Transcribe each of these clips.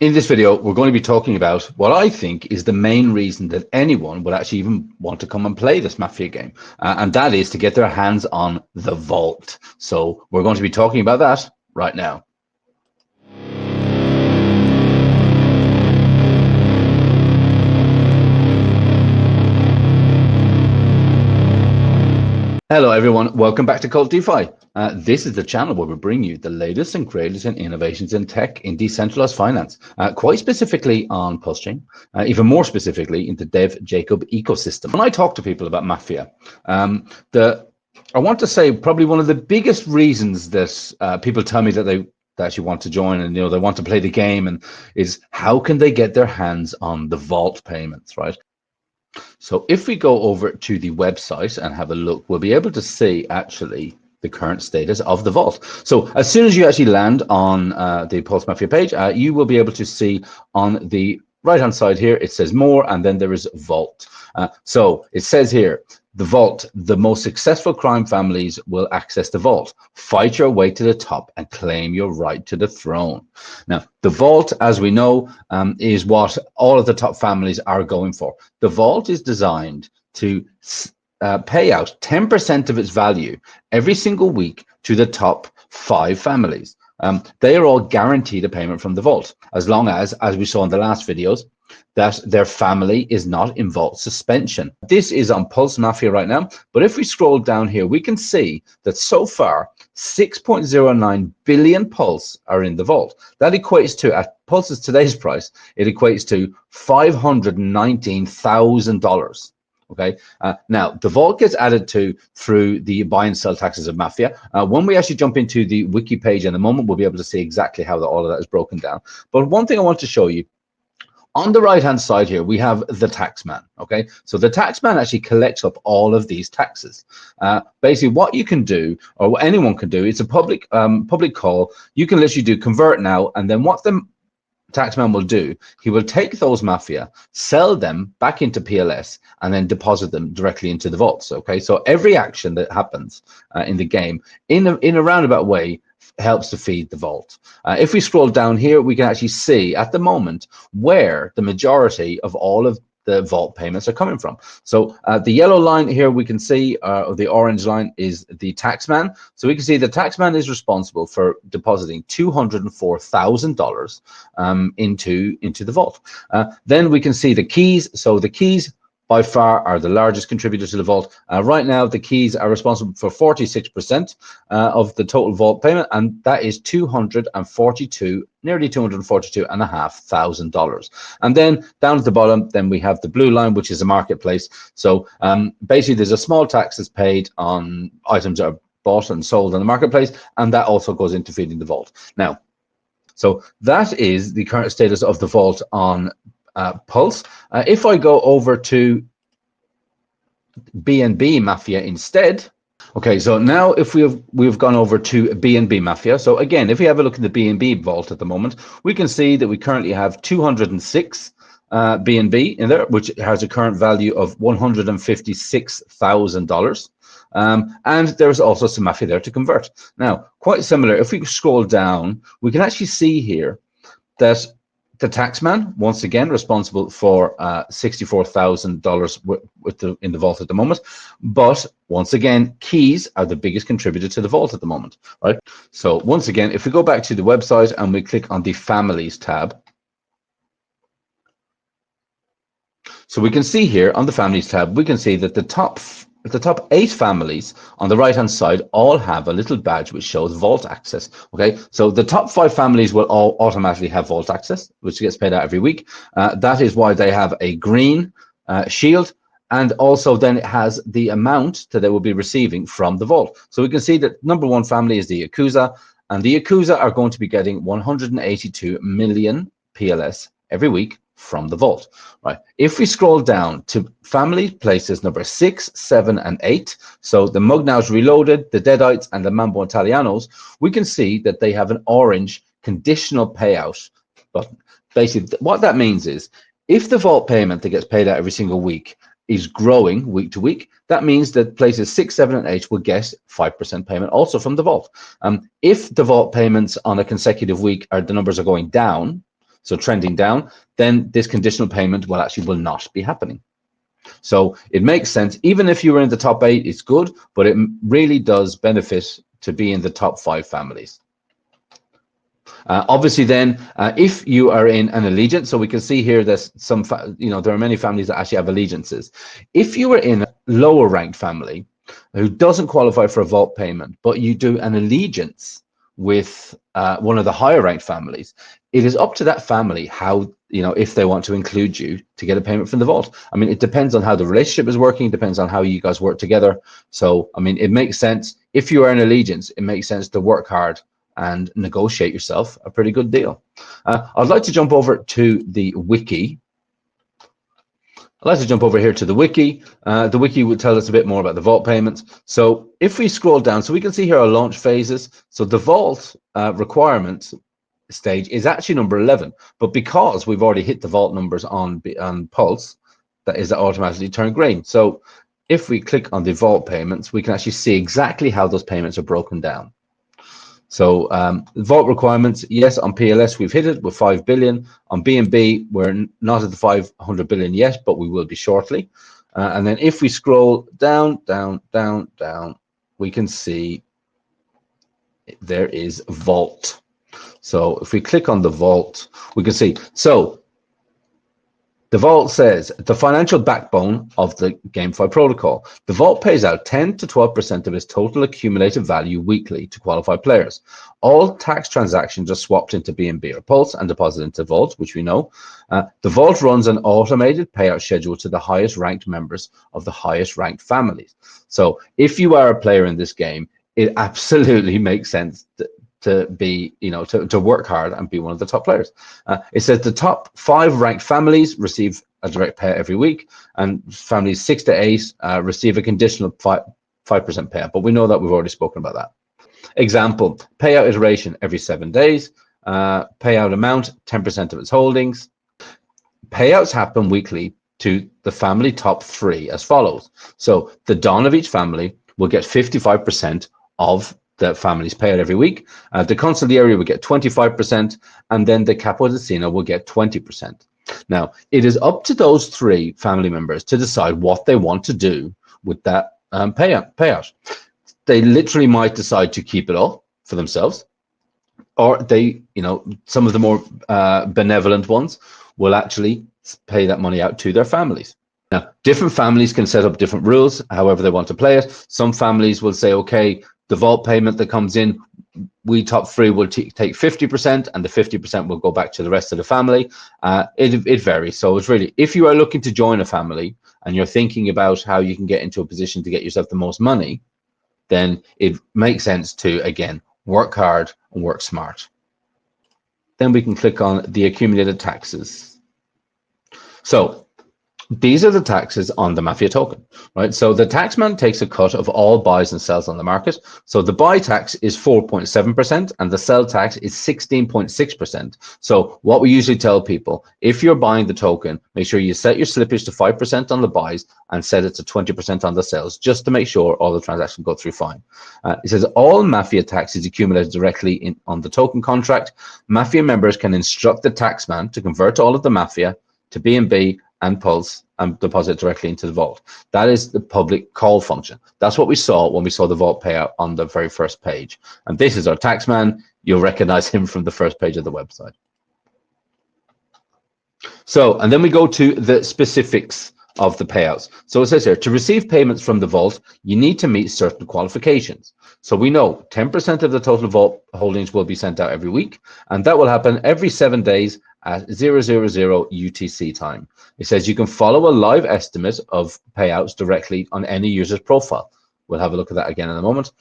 In this video, we're going to be talking about what I think is the main reason that anyone would actually even want to come and play this Mafia game, and that is to get their hands on the vault. So we're going to be talking about that right now. Hello everyone, welcome back to KvltDeFi. This is the channel where we bring you the latest and greatest in innovations in tech in decentralized finance, quite specifically on Pulse Chain, even more specifically in the Dev Jacob ecosystem. When I talk to people about Mafia, I want to say probably one of the biggest reasons that people tell me that they actually want to join and they want to play the game and is how can they get their hands on the vault payments, right? So if we go over to the website and have a look, we'll be able to see actually the current status of the vault. So as soon as you actually land on the Pulse Mafia page, you will be able to see on the right hand side here, it says more, and then there is vault. So it says here, the vault, the most successful crime families will access the vault. Fight your way to the top and claim your right to the throne. Now, the vault, as we know, is what all of the top families are going for. The vault is designed to pay out 10% of its value every single week to the top 5 families. They are all guaranteed a payment from the vault, as long as we saw in the last videos, that their family is not in vault suspension. This is on Pulse Mafia right now, but if we scroll down here, we can see that so far 6.09 billion Pulse are in the vault. That equates to, at Pulse's today's price, it equates to $519,000. Okay, now the vault gets added to through the buy and sell taxes of Mafia. When we actually jump into the wiki page in a moment, we'll be able to see exactly how all of that is broken down. But one thing I want to show you, on the right hand side here, we have the taxman. Okay, so the taxman actually collects up all of these taxes. Basically, what you can do, or what anyone can do, it's a public call. You can literally do convert now, and then what the taxman will do, he will take those Mafia, sell them back into PLS, and then deposit them directly into the vaults. Okay, so every action that happens in the game, in a roundabout way, helps to feed the vault. If we scroll down here, we can actually see at the moment where the majority of all of the vault payments are coming from. So the yellow line here we can see, or the orange line, is the taxman. So we can see the taxman is responsible for depositing $204,000 into the vault. Then we can see the keys. So the keys by far are the largest contributor to the vault. Right now, the keys are responsible for 46% of the total vault payment, and that is nearly $242,500. And then down at the bottom, then we have the blue line, which is a marketplace. So basically, there's a small tax that's paid on items that are bought and sold on the marketplace, and that also goes into feeding the vault. Now, so that is the current status of the vault on Pulse. If I go over to BNB Mafia instead, okay, so now if we've gone over to BNB Mafia, so again, if we have a look at the BNB vault at the moment, we can see that we currently have 206 BNB in there, which has a current value of $156,000. And there's also some Mafia there to convert. Now, quite similar, if we scroll down, we can actually see here that the taxman, once again, responsible for $64,000 in the vault at the moment. But once again, keys are the biggest contributor to the vault at the moment, right? So once again, if we go back to the website and we click on the families tab, so we can see here on the families tab, we can see that the top 8 families on the right hand side all have a little badge which shows vault access. Okay, so the top 5 families will all automatically have vault access, which gets paid out every week. That is why they have a green shield, and also then it has the amount that they will be receiving from the vault. So we can see that number 1 family is the Yakuza, and the Yakuza are going to be getting 182 million PLS every week from the vault, right? If we scroll down to family places number 6, 7, and 8, so the Mugnaus Reloaded, the Deadites, and the Mambo Italianos, we can see that they have an orange conditional payout button. Basically, what that means is if the vault payment that gets paid out every single week is growing week to week, that means that places 6, 7, and 8 will get 5% payment also from the vault. If the vault payments on a consecutive week the numbers are going down, so trending down, then this conditional payment will not be happening. So it makes sense. Even if you were in the top 8, it's good, but it really does benefit to be in the top 5 families. Obviously, then, if you are in an allegiance, so we can see here there's some, there are many families that actually have allegiances. If you are in a lower ranked family who doesn't qualify for a vault payment, but you do an allegiance with one of the higher ranked families, it is up to that family how, if they want to include you to get a payment from the vault. I mean, it depends on how the relationship is working, depends on how you guys work together. So, I mean, it makes sense. If you are in allegiance, it makes sense to work hard and negotiate yourself a pretty good deal. I'd like to jump over to the wiki. I'd like to jump over here to the wiki. The wiki would tell us a bit more about the vault payments. So if we scroll down, so we can see here our launch phases. So the vault requirements stage is actually number 11, but because we've already hit the vault numbers on Pulse, that is automatically turned green. So if we click on the vault payments, we can actually see exactly how those payments are broken down. So vault requirements, yes, on PLS we've hit it with 5 billion. On BNB we're not at the 500 billion yet, but we will be shortly. And then if we scroll down, we can see there is vault. So if we click on the vault, we can see. So the vault says the financial backbone of the GameFi protocol. The vault pays out 10 to 12% of its total accumulated value weekly to qualified players. All tax transactions are swapped into BNB or Pulse and deposited into Vault, which we know. The vault runs an automated payout schedule to the highest ranked members of the highest ranked families. So if you are a player in this game, it absolutely makes sense to be, to work hard and be one of the top players. It says the top 5 ranked families receive a direct payout every week, and families 6 to 8 receive a conditional 5% payout. But we know that we've already spoken about that. Example: payout iteration every 7 days. Payout amount 10% of its holdings. Payouts happen weekly to the family top 3 as follows. So the Don of each family will get 55% of the family's payout every week. The consigliere will get 25%, and then the capo decino will get 20%. Now, it is up to those 3 family members to decide what they want to do with that payout. They literally might decide to keep it all for themselves, or they, some of the more benevolent ones will actually pay that money out to their families. Now, different families can set up different rules, however they want to play it. Some families will say, okay, the vault payment that comes in, we top 3 will take 50%, and the 50% will go back to the rest of the family. It varies. So it's really, if you are looking to join a family and you're thinking about how you can get into a position to get yourself the most money, then it makes sense to, again, work hard and work smart. Then we can click on the accumulated taxes. So these are the taxes on the MAFIA token, right? So the taxman takes a cut of all buys and sells on the market. So the buy tax is 4.7% and the sell tax is 16.6%. So what we usually tell people, if you're buying the token, make sure you set your slippage to 5% on the buys and set it to 20% on the sells, just to make sure all the transactions go through fine. It says all MAFIA tax is accumulated directly on the token contract. MAFIA members can instruct the taxman to convert all of the MAFIA to BNB and Pulse and deposit directly into the vault. That is the public call function. That's what we saw when we saw the vault payout on the very first page. And this is our taxman. You'll recognize him from the first page of the website. So, and then we go to the specifics of the payouts. So it says here, to receive payments from the vault, you need to meet certain qualifications. So we know 10% of the total vault holdings will be sent out every week, and that will happen every 7 days at 000 UTC time. It says you can follow a live estimate of payouts directly on any user's profile. We'll have a look at that again in a moment.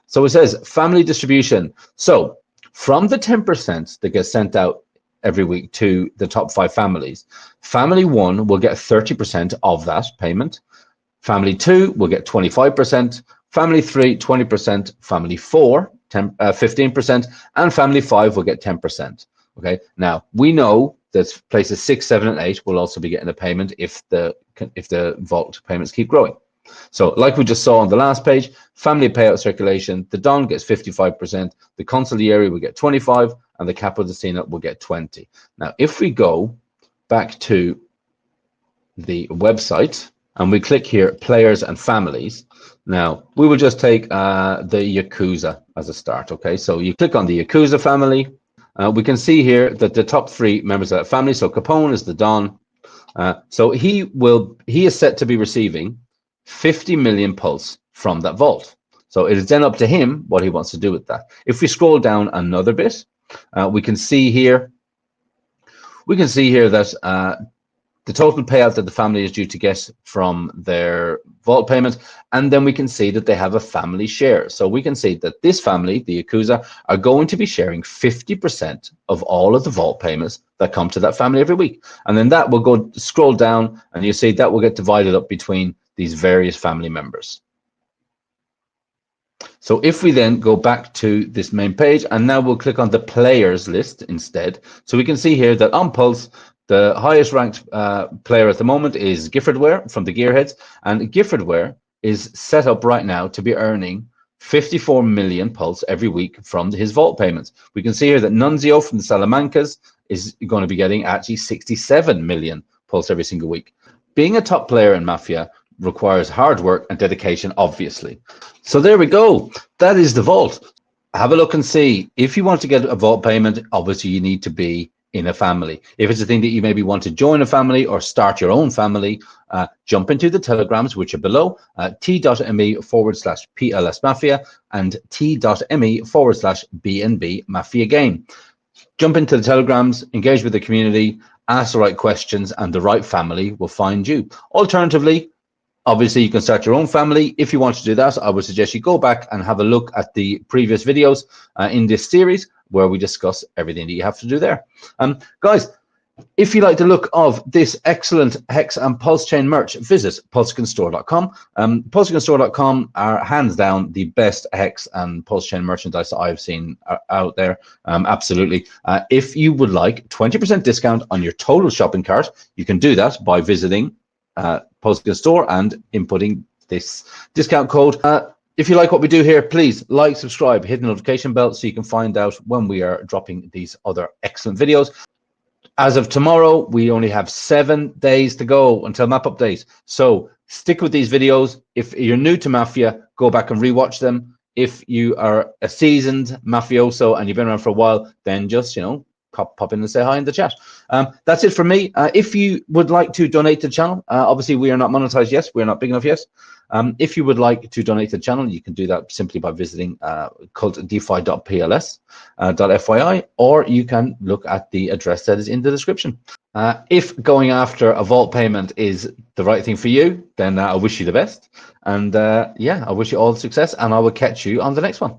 So it says family distribution. So from the 10% that gets sent out every week to the top 5 families, family 1 will get 30% of that payment. Family 2 will get 25%. Family 3, 20%. Family 4, 15%. And family 5 will get 10%. Okay, now we know that places 6, 7, and 8 will also be getting a payment if the vault payments keep growing. So like we just saw on the last page, family payout circulation, the Don gets 55%, the consigliere will get 25%, and the capo decina will get 20. Now, if we go back to the website and we click here, players and families, now we will just take the Yakuza as a start. Okay, so you click on the Yakuza family. We can see here that the top 3 members of that family, so Capone is the Don. So he is set to be receiving 50 million pulse from that vault. So it is then up to him what he wants to do with that. If we scroll down another bit, we can see here that the total payout that the family is due to get from their vault payment, and then we can see that they have a family share. So we can see that this family, the Yakuza, are going to be sharing 50% of all of the vault payments that come to that family every week. And then that will go scroll down, and you see that will get divided up between these various family members. So if we then go back to this main page, and now we'll click on the players list instead. So we can see here that on Pulse, the highest ranked player at the moment is Giffordware from the Gearheads, and Giffordware is set up right now to be earning 54 million pulse every week from his vault payments. We can see here that Nunzio from the Salamancas is going to be getting actually 67 million pulse every single week. Being a top player in Mafia requires hard work and dedication, obviously. So there we go. That is the vault. Have a look and see. If you want to get a vault payment, obviously you need to be in a family. If it's a thing that you maybe want to join a family or start your own family, jump into the telegrams, which are below, t.me/PLS Mafia and t.me/BNB Mafia Game. Jump into the telegrams, engage with the community, ask the right questions, and the right family will find you. Alternatively, obviously, you can start your own family. If you want to do that, I would suggest you go back and have a look at the previous videos in this series where we discuss everything that you have to do there. Guys, if you like the look of this excellent Hex and Pulse Chain merch, visit pulsecanstore.com. Pulsecanstore.com are hands down the best Hex and Pulse Chain merchandise that I've seen out there. Absolutely. If you would like 20% discount on your total shopping cart, you can do that by visiting Pulsecan Store and inputting this discount code. If you like what we do here, please like, subscribe, hit the notification bell so you can find out when we are dropping these other excellent videos. As of tomorrow, we only have 7 days to go until map update. So stick with these videos. If you're new to Mafia, go back and rewatch them. If you are a seasoned mafioso and you've been around for a while, then just, pop in and say hi in the chat. That's it from me. If you would like to donate to the channel, obviously we are not monetized yet. We're not big enough yet. If you would like to donate to the channel, you can do that simply by visiting KvltDeFi.pls.fyi, or you can look at the address that is in the description. If going after a vault payment is the right thing for you, then I wish you the best. And yeah, I wish you all success, and I will catch you on the next one.